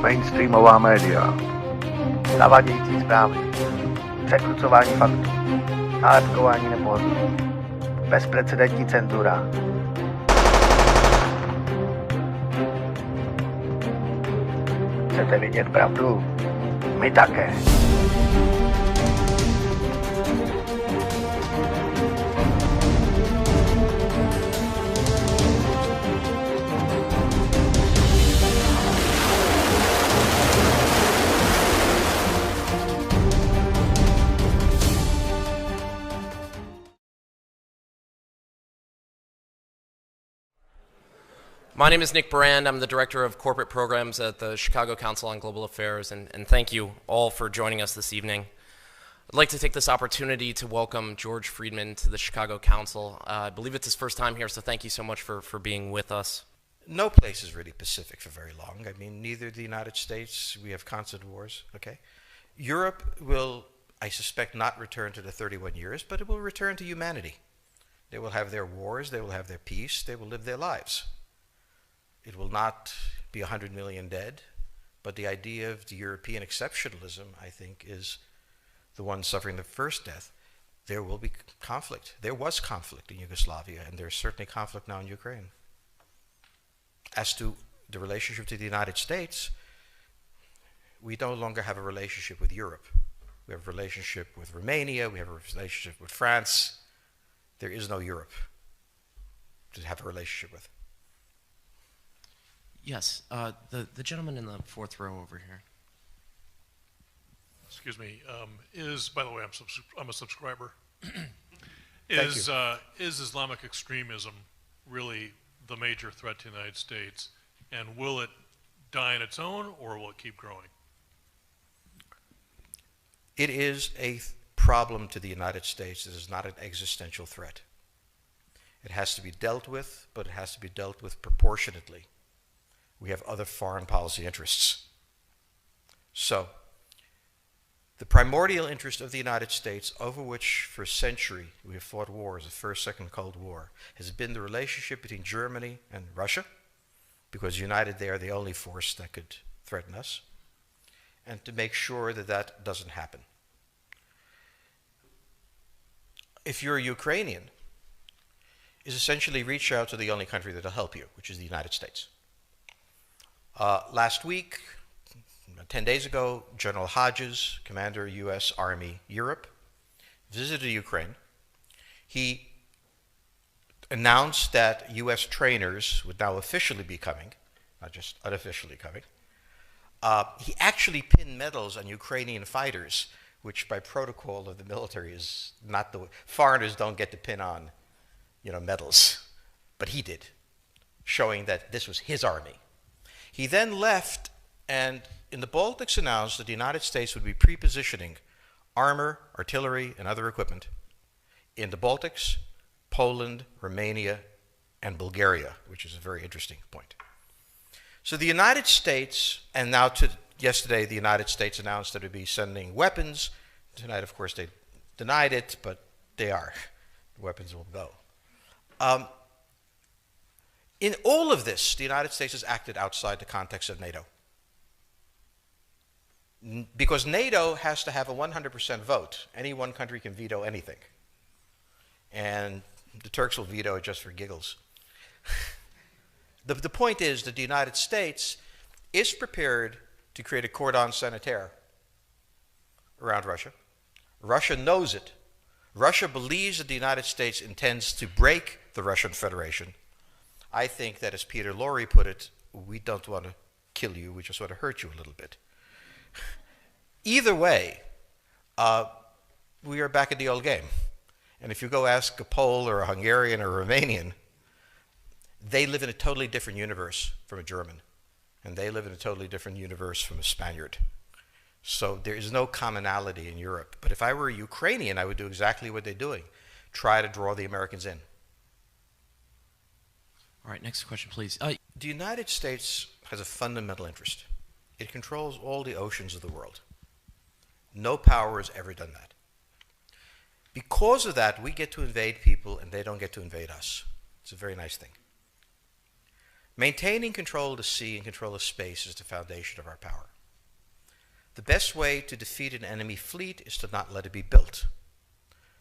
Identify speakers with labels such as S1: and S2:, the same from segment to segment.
S1: mainstreamová média, zavadějící zprávy, překrucování faktů, nálepkování nepohodlí, bezprecedentní cenzura. Chcete vidět pravdu? My také.
S2: My name is Nick Brand. I'm the Director of Corporate Programs at the Chicago Council on Global Affairs, and thank you all for joining us this evening. I'd like to take this opportunity to welcome George Friedman to the Chicago Council. I believe it's his first time here, so thank you so much for being with us.
S3: No place is really pacific for very long. I mean, neither the United States, we have constant wars, okay? Europe will, I suspect, not return to the 31 years, but it will return to humanity. They will have their wars, they will have their peace, they will live their lives. It will not be 100 million dead, but the idea of the European exceptionalism, I think, is the one suffering the first death. There will be conflict. There was conflict in Yugoslavia, and there's certainly conflict now in Ukraine. As to the relationship to the United States, we no longer have a relationship with Europe. We have a relationship with Romania, we have a relationship with France. There is no Europe to have a relationship with.
S2: Yes, the gentleman in the fourth row over here.
S4: Excuse me. By the way, I'm a subscriber. Is Islamic extremism really the major threat to the United States, and will it die on its own, or will it keep growing?
S3: It is a problem to the United States. It is not an existential threat. It has to be dealt with, but it has to be dealt with proportionately. We have other foreign policy interests. So, the primordial interest of the United States, over which for a century we have fought wars, the First, Second Cold War, has been the relationship between Germany and Russia, because united they are the only force that could threaten us, and to make sure that that doesn't happen. If you're a Ukrainian, is essentially reach out to the only country that will help you, which is the United States. Last week, 10 days ago, General Hodges, Commander U.S. Army Europe, visited Ukraine. He announced that U.S. trainers would now officially be coming, not just unofficially coming. He actually pinned medals on Ukrainian fighters, which by protocol of the military is not the way. Foreigners don't get to pin on, medals, but he did, showing that this was his army. He then left and in the Baltics announced that the United States would be pre-positioning armor, artillery, and other equipment in the Baltics, Poland, Romania, and Bulgaria, which is a very interesting point. So the United States, and now yesterday the United States announced that it would be sending weapons. Tonight, of course, they denied it, but they are. The weapons will go. In all of this, the United States has acted outside the context of NATO. Because NATO has to have a 100% vote. Any one country can veto anything. And the Turks will veto it just for giggles. The point is that the United States is prepared to create a cordon sanitaire around Russia. Russia knows it. Russia believes that the United States intends to break the Russian Federation. I think that, as Peter Lorre put it, we don't want to kill you, we just want to hurt you a little bit. Either way, we are back at the old game. And if you go ask a Pole or a Hungarian or a Romanian, they live in a totally different universe from a German. And they live in a totally different universe from a Spaniard. So there is no commonality in Europe. But if I were a Ukrainian, I would do exactly what they're doing. Try to draw the Americans in.
S2: All right, next question, please.
S3: The United States has a fundamental interest. It controls all the oceans of the world. No power has ever done that. Because of that, we get to invade people and they don't get to invade us. It's a very nice thing. Maintaining control of the sea and control of space is the foundation of our power. The best way to defeat an enemy fleet is to not let it be built.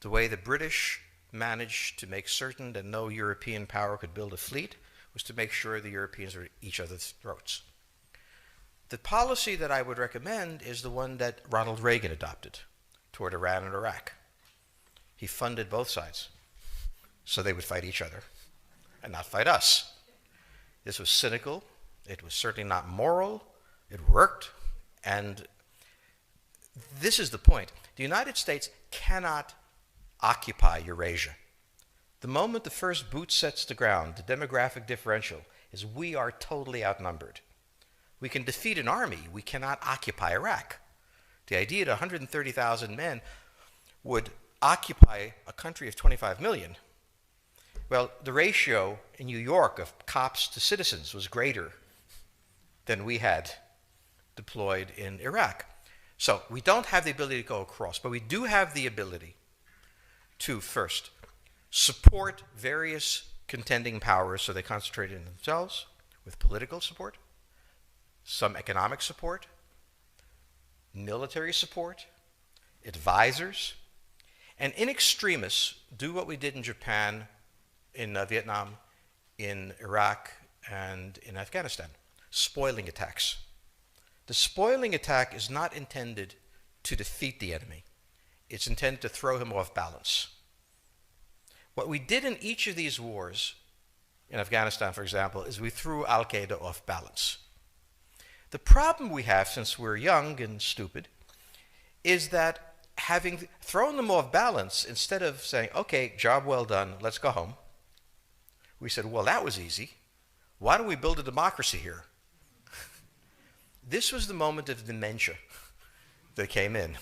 S3: The way the British managed to make certain that no European power could build a fleet was to make sure the Europeans were at each other's throats. The policy that I would recommend is the one that Ronald Reagan adopted toward Iran and Iraq. He funded both sides so they would fight each other and not fight us. This was cynical. It was certainly not moral. It worked. And this is the point. The United States cannot occupy Eurasia. The moment the first boot sets the ground, the demographic differential is we are totally outnumbered. We can defeat an army. We cannot occupy Iraq. The idea that 130,000 men would occupy a country of 25 million, well, the ratio in New York of cops to citizens was greater than we had deployed in Iraq. So we don't have the ability to go across, but we do have the ability to first support various contending powers so they concentrate in themselves with political support, some economic support, military support, advisors, and in extremis do what we did in Japan, in Vietnam, in Iraq, and in Afghanistan, spoiling attacks. The spoiling attack is not intended to defeat the enemy. It's intended to throw him off balance. What we did in each of these wars, in Afghanistan, for example, is we threw Al-Qaeda off balance. The problem we have, since we're young and stupid, is that having thrown them off balance, instead of saying, okay, job well done, let's go home, we said, well, that was easy. Why don't we build a democracy here? This was the moment of dementia that came in.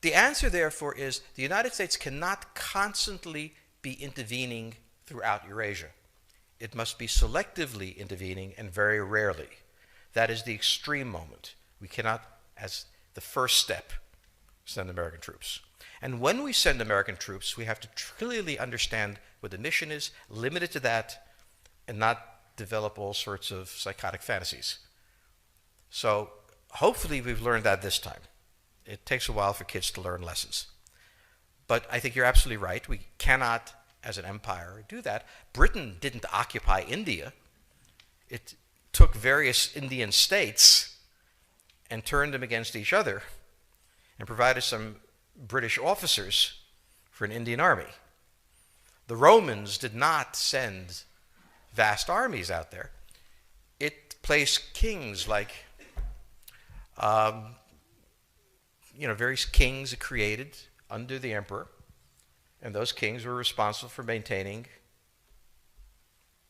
S3: The answer, therefore, is the United States cannot constantly be intervening throughout Eurasia. It must be selectively intervening and very rarely. That is the extreme moment. We cannot, as the first step, send American troops. And when we send American troops, we have to clearly understand what the mission is, limit it to that, and not develop all sorts of psychotic fantasies. So hopefully we've learned that this time. It takes a while for kids to learn lessons. But I think you're absolutely right. We cannot, as an empire, do that. Britain didn't occupy India. It took various Indian states and turned them against each other and provided some British officers for an Indian army. The Romans did not send vast armies out there. It placed kings like, various kings it created under the emperor, and those kings were responsible for maintaining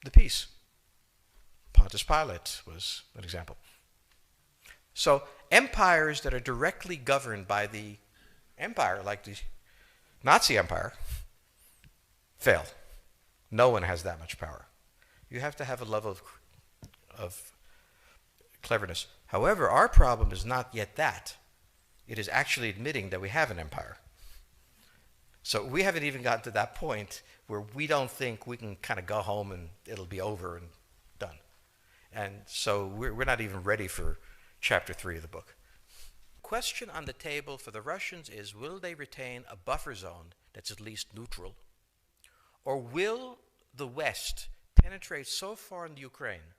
S3: the peace. Pontius Pilate was an example. So empires that are directly governed by the empire, like the Nazi Empire, fail. No one has that much power. You have to have a level of cleverness. However, our problem is not yet that. It is actually admitting that we have an empire. So we haven't even gotten to that point where we don't think we can kind of go home and it'll be over and done. And so we're not even ready for chapter 3 of the book. Question on the table for the Russians is, will they retain a buffer zone that's at least neutral? Or will the West penetrate so far in the Ukraine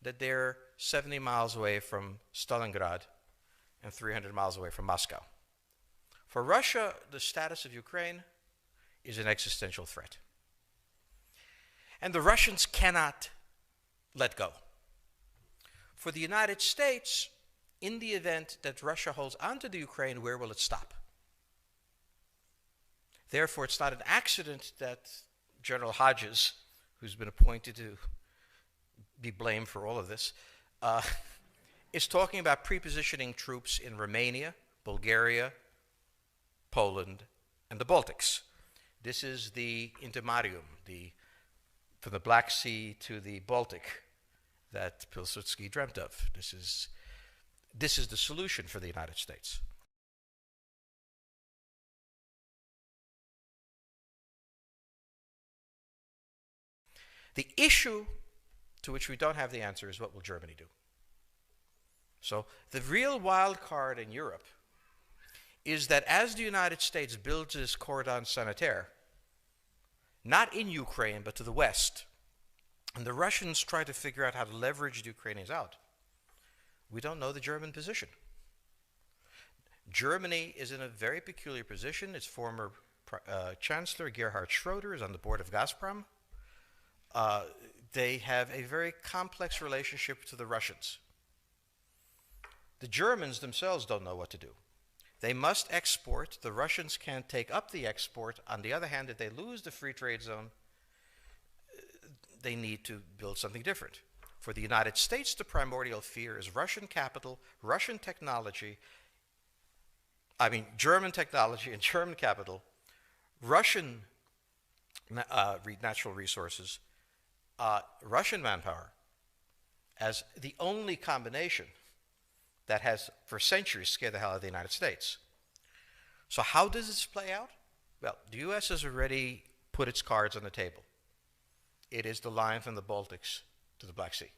S3: that they're 70 miles away from Stalingrad and 300 miles away from Moscow? For Russia, the status of Ukraine is an existential threat. And the Russians cannot let go. For the United States, in the event that Russia holds onto the Ukraine, where will it stop? Therefore, it's not an accident that General Hodges, who's been appointed to be blamed for all of this, is talking about prepositioning troops in Romania, Bulgaria, Poland, and the Baltics. This is the intermarium, from the Black Sea to the Baltic, that Pilsudski dreamt of. This is the solution for the United States. The issue to which we don't have the answer is what will Germany do? So the real wild card in Europe is that as the United States builds this cordon sanitaire, not in Ukraine, but to the west, and the Russians try to figure out how to leverage the Ukrainians out, we don't know the German position. Germany is in a very peculiar position. Its former Chancellor, Gerhard Schroeder, is on the board of Gazprom. They have a very complex relationship to the Russians. The Germans themselves don't know what to do. They must export. The Russians can't take up the export. On the other hand, if they lose the free trade zone, they need to build something different. For the United States, the primordial fear is Russian capital, Russian technology, German technology and German capital, Russian natural resources, Russian manpower, as the only combination that has for centuries scared the hell out of the United States. So how does this play out? Well, the U.S. has already put its cards on the table. It is the line from the Baltics to the Black Sea.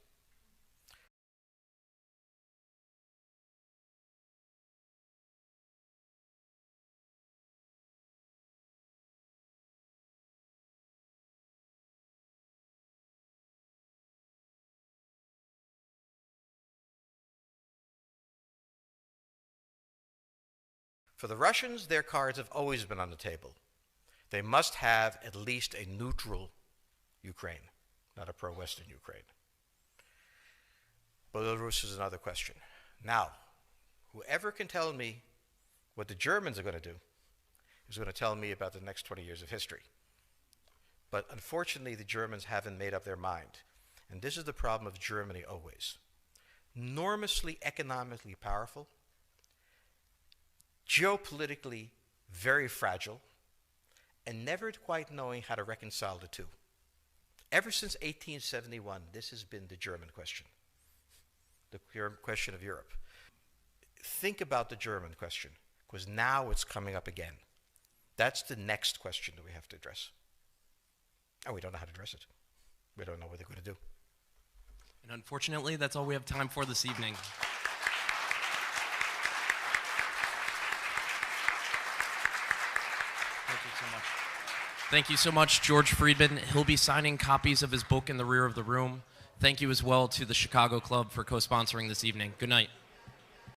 S3: For the Russians, their cards have always been on the table. They must have at least a neutral Ukraine, not a pro-Western Ukraine. Belarus is another question. Now, whoever can tell me what the Germans are going to do is going to tell me about the next 20 years of history. But unfortunately, the Germans haven't made up their mind. And this is the problem of Germany always. Enormously economically powerful, geopolitically very fragile, and never quite knowing how to reconcile the two. Ever since 1871, this has been the German question, the question of Europe. Think about the German question, because now it's coming up again. That's the next question that we have to address. And we don't know how to address it. We don't know what they're going to do.
S2: And unfortunately, that's all we have time for this evening. Thank you so much. Thank you so much, George Friedman. He'll be signing copies of his book in the rear of the room. Thank you as well to the Chicago Club for co-sponsoring this evening. Good night.